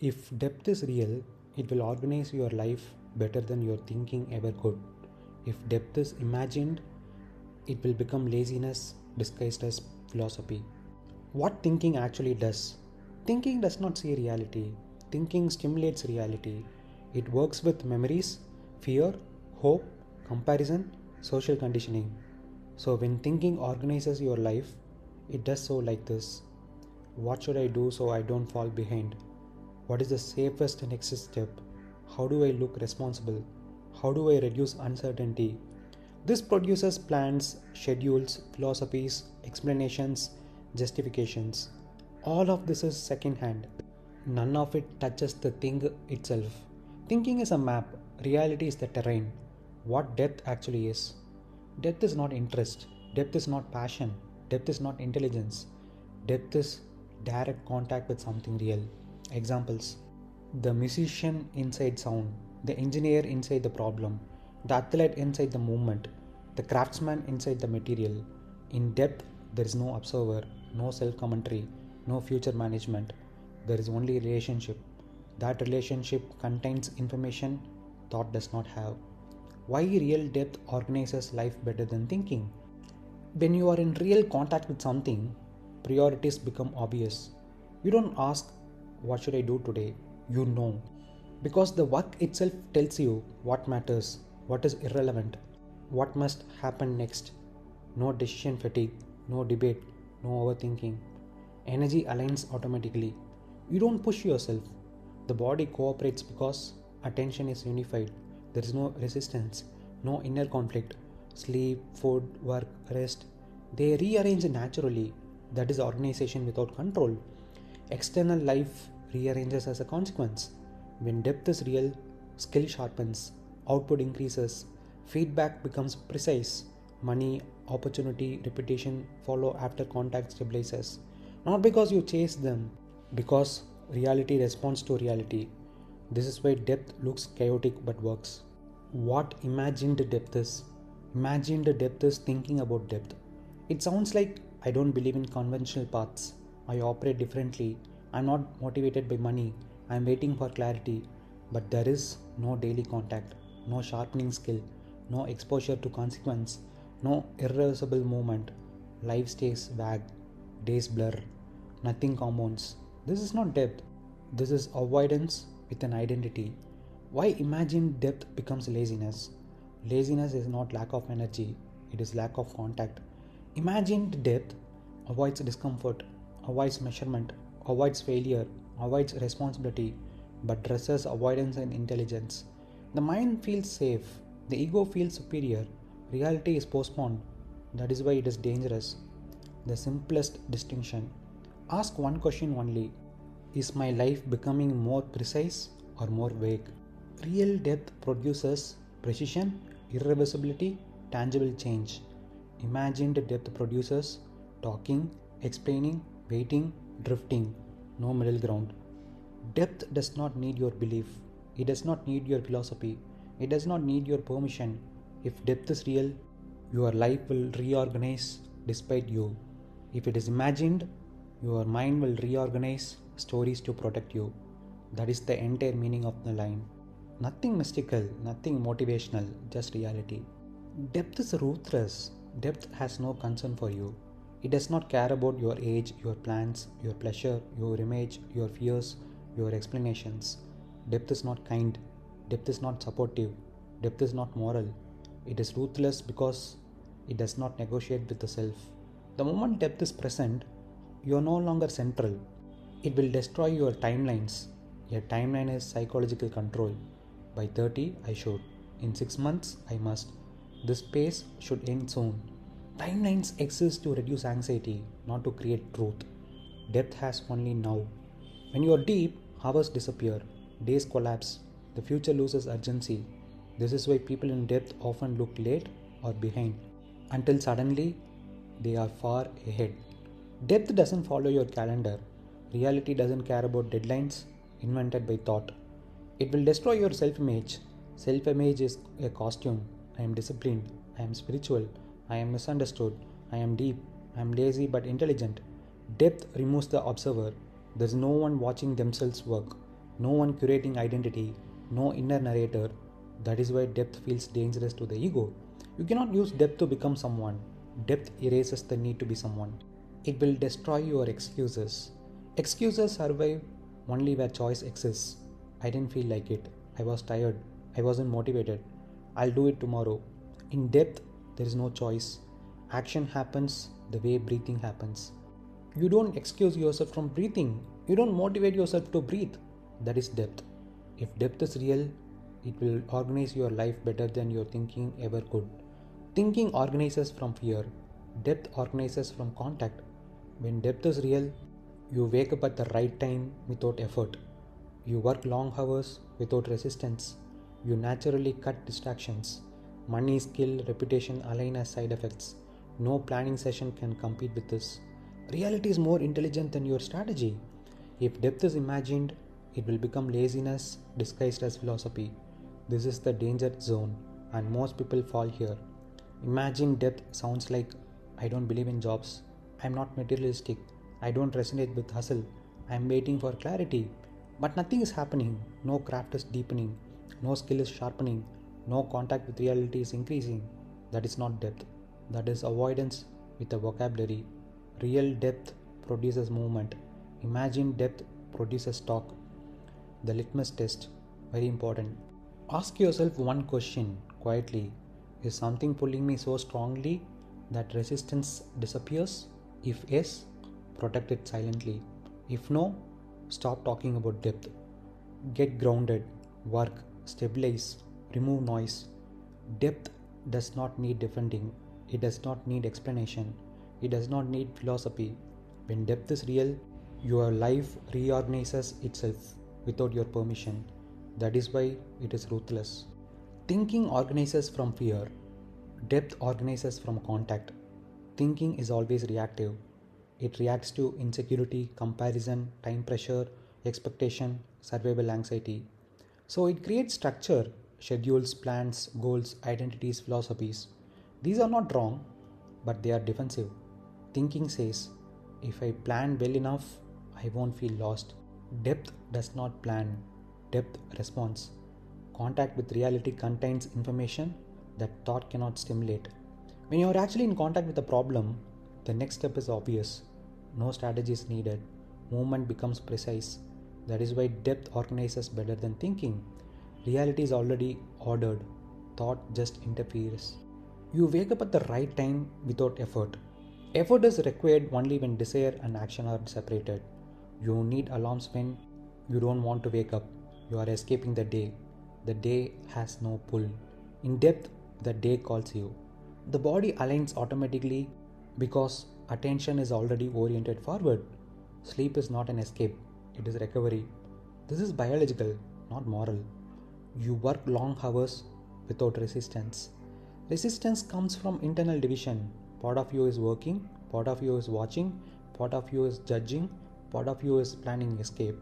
If depth is real, it will organize your life better than your thinking ever could. If depth is imagined, it will become laziness disguised as philosophy. What thinking actually does? Thinking does not see reality. Thinking stimulates reality. It works with memories, fear, hope, comparison, social conditioning. So, when thinking organizes your life, it does so like this: what should I do so I don't fall behind? What is the safest next step? How do I look responsible? How do I reduce uncertainty? This produces plans, schedules, philosophies, explanations, justifications. All of this is second hand. None of it touches the thing itself. Thinking is a map, reality is the terrain. What depth actually is? Depth is not interest, depth is not passion, depth is not intelligence. Depth is direct contact with something real. Examples: the musician inside sound, the engineer inside the problem, the athlete inside the movement, the craftsman inside the material. In depth, there is no observer, no self commentary, no future management. There is only relationship. That relationship contains information thought does not have. Why real depth organizes life better than thinking? When you are in real contact with something, priorities become obvious. You don't ask, what should I do today? You know. Because the work itself tells you what matters, what is irrelevant, what must happen next. No decision fatigue, no debate, no overthinking. Energy aligns automatically. You don't push yourself. The body cooperates because attention is unified. There is no resistance, no inner conflict. Sleep, food, work, rest, they rearrange naturally. That is organization without control. External life rearranges as a consequence. When depth is real, skill sharpens, output increases, feedback becomes precise, money, opportunity, reputation follow after contact stabilizes. Not because you chase them, because reality responds to reality. This is why depth looks chaotic but works. What imagined depth is? Imagined depth is thinking about depth. It sounds like I don't believe in conventional paths. I operate differently. I'm not motivated by money. I'm waiting for clarity. But there is no daily contact, no sharpening skill, no exposure to consequence, no irreversible movement. Life stays vague, days blur, nothing compounds. This is not depth. This is avoidance with an identity. Why imagined depth becomes laziness? Laziness is not lack of energy, it is lack of contact. Imagined depth avoids discomfort, avoids measurement, avoids failure, avoids responsibility, but dresses avoidance and intelligence. The mind feels safe, the ego feels superior, reality is postponed. That is why it is dangerous. The simplest distinction. Ask one question only: is my life becoming more precise or more vague? Real depth produces precision, irreversibility, tangible change. Imagined depth produces talking, explaining, waiting, drifting, no middle ground. Depth does not need your belief, it does not need your philosophy, it does not need your permission. If depth is real, your life will reorganize despite you. If it is imagined, your mind will reorganize stories to protect you. That is the entire meaning of the line. Nothing mystical, nothing motivational, just reality. Depth is ruthless. Depth has no concern for you. It does not care about your age, your plans, your pleasure, your image, your fears, your explanations. Depth is not kind. Depth is not supportive. Depth is not moral. It is ruthless because it does not negotiate with the self. The moment depth is present, you are no longer central. It will destroy your timelines. A timeline is psychological control. By 30, I should. In 6 months, I must. This pace should end soon. Timelines exist to reduce anxiety, not to create truth. Depth has only now. When you are deep, hours disappear, days collapse, the future loses urgency. This is why people in depth often look late or behind, until suddenly they are far ahead. Depth doesn't follow your calendar. Reality doesn't care about deadlines invented by thought. It will destroy your self image. Self image is a costume. I am disciplined. I am spiritual. I am misunderstood. I am deep. I am lazy but intelligent. Depth removes the observer. There is no one watching themselves work. no one curating identity, no inner narrator. That is why depth feels dangerous to the ego. You cannot use depth to become someone. Depth erases the need to be someone. It will destroy your excuses. Excuses survive only where choice exists. I didn't feel like it. I was tired. I wasn't motivated. I'll do it tomorrow. In depth, there is no choice. Action happens the way breathing happens. You don't excuse yourself from breathing. You don't motivate yourself to breathe. That is depth. If depth is real, it will organize your life better than your thinking ever could. Thinking organizes from fear. Depth organizes from contact. When depth is real, you wake up at the right time without effort. You work long hours without resistance. You naturally cut distractions. Money, skill, reputation align as side effects. No planning session can compete with this. Reality is more intelligent than your strategy. If depth is imagined, it will become laziness disguised as philosophy. This is the danger zone, and most people fall here. Imagine depth sounds like I don't believe in jobs, I'm not materialistic, I don't resonate with hustle, I'm waiting for clarity. But nothing is happening, no craft is deepening, no skill is sharpening, no contact with reality is increasing. That is not depth, that is avoidance with a vocabulary. Real depth produces movement. Imagine depth produces talk. The litmus test, very important. Ask yourself one question quietly. Is something pulling me so strongly that resistance disappears? If yes, protect it silently. If no, stop talking about depth. Get grounded, work, stabilize, remove noise. Depth does not need defending. It does not need explanation. It does not need philosophy. When depth is real, your life reorganizes itself without your permission. That is why it is ruthless. Thinking organizes from fear. Depth organizes from contact. Thinking is always reactive. It reacts to insecurity, comparison, time pressure, expectation, survival anxiety. So it creates structure, schedules, plans, goals, identities, philosophies. These are not wrong, but they are defensive. Thinking says, if I plan well enough, I won't feel lost. Depth does not plan, depth responds. Contact with reality contains information that thought cannot stimulate. When you are actually in contact with the problem, the next step is obvious. No strategy is needed. Movement becomes precise. That is why depth organizes better than thinking. Reality is already ordered. Thought just interferes. You wake up at the right time without effort. Effort is required only when desire and action are separated. You need alarms when you don't want to wake up. You are escaping the day. The day has no pull. In depth, the day calls you. The body aligns automatically because attention is already oriented forward. Sleep is not an escape, it is recovery. This is biological, not moral. You work long hours without resistance. Resistance comes from internal division. Part of you is working, part of you is watching, part of you is judging, part of you is planning escape.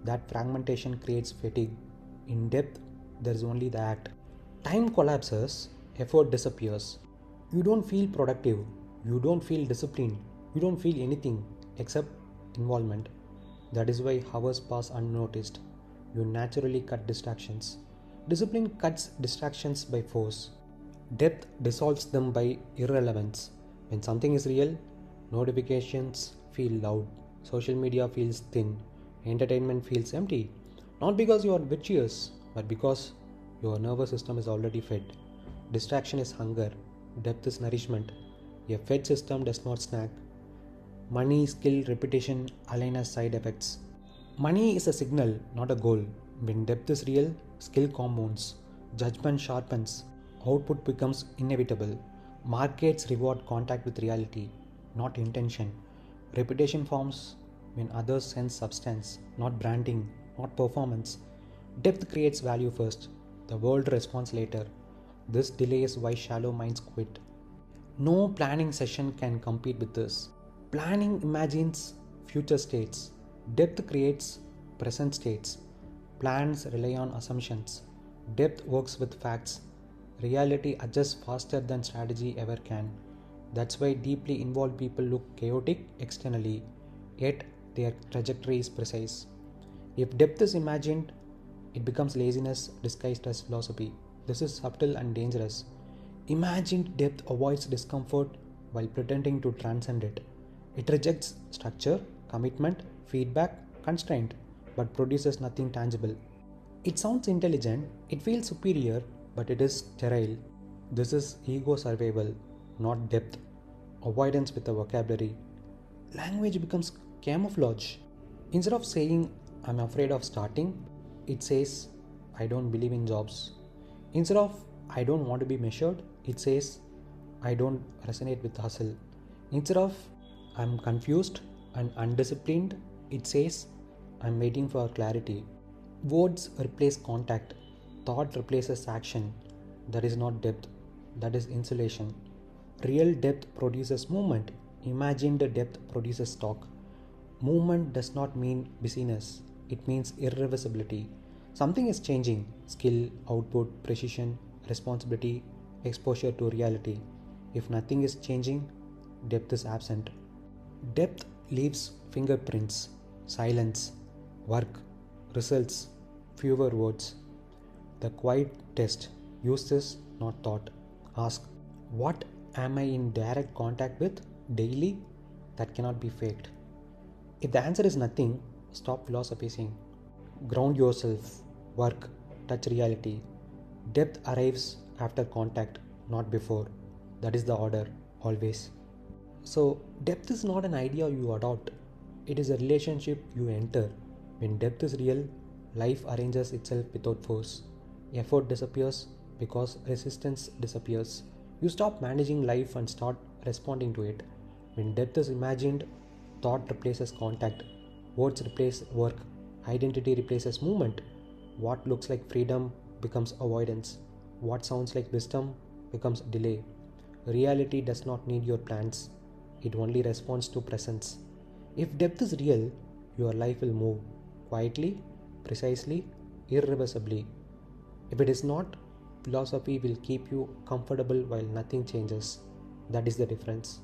That fragmentation creates fatigue. In depth, there is only the act. Time collapses, effort disappears. You don't feel productive, you don't feel disciplined, you don't feel anything except involvement. That is why hours pass unnoticed. You naturally cut distractions. Discipline cuts distractions by force. Depth dissolves them by irrelevance. When something is real, notifications feel loud, social media feels thin, entertainment feels empty. Not because you are virtuous, but because your nervous system is already fed. Distraction is hunger, depth is nourishment. A fed system does not snack. Money, skill, repetition align as side effects. Money is a signal, not a goal. When depth is real, skill compounds, judgment sharpens, output becomes inevitable. Markets reward contact with reality, not intention. Reputation forms when others sense substance, not branding, not performance. Depth creates value first, the world responds later. This delay is why shallow minds quit. No planning session can compete with this. Planning imagines future states. Depth creates present states. Plans rely on assumptions. Depth works with facts. Reality adjusts faster than strategy ever can. That's why deeply involved people look chaotic externally, yet their trajectory is precise. If depth is imagined, it becomes laziness disguised as philosophy. This is subtle and dangerous. Imagined depth avoids discomfort while pretending to transcend it. It rejects structure, commitment, feedback, constraint, but produces nothing tangible. It sounds intelligent, it feels superior, but it is sterile. This is ego survival, not depth. Avoidance with a vocabulary. Language becomes camouflage. Instead of saying, I'm afraid of starting, it says, I don't believe in jobs. Instead of, I don't want to be measured, it says, I don't resonate with hustle. Instead of, I'm confused and undisciplined, it says, I'm waiting for clarity. Words replace contact, thought replaces action. That is not depth, that is insulation. Real depth produces movement, imagined depth produces talk. Movement does not mean busyness, it means irreversibility. Something is changing: skill, output, precision, responsibility, exposure to reality. If nothing is changing, depth is absent. Depth leaves fingerprints, silence, work, results, fewer words. The quiet test: use this, not thought. Ask, what am I in direct contact with daily that cannot be faked? If the answer is nothing, stop philosophizing. Ground yourself, work, touch reality. Depth arrives after contact, not before. That is the order, always. So, depth is not an idea you adopt, it is a relationship you enter. When depth is real, life arranges itself without force. Effort disappears because resistance disappears. You stop managing life and start responding to it. When depth is imagined, thought replaces contact, words replace work, identity replaces movement. What looks like freedom becomes avoidance. What sounds like wisdom becomes delay. Reality does not need your plans, it only responds to presence. If depth is real, your life will move quietly, precisely, irreversibly. If it is not, philosophy will keep you comfortable while nothing changes. That is the difference.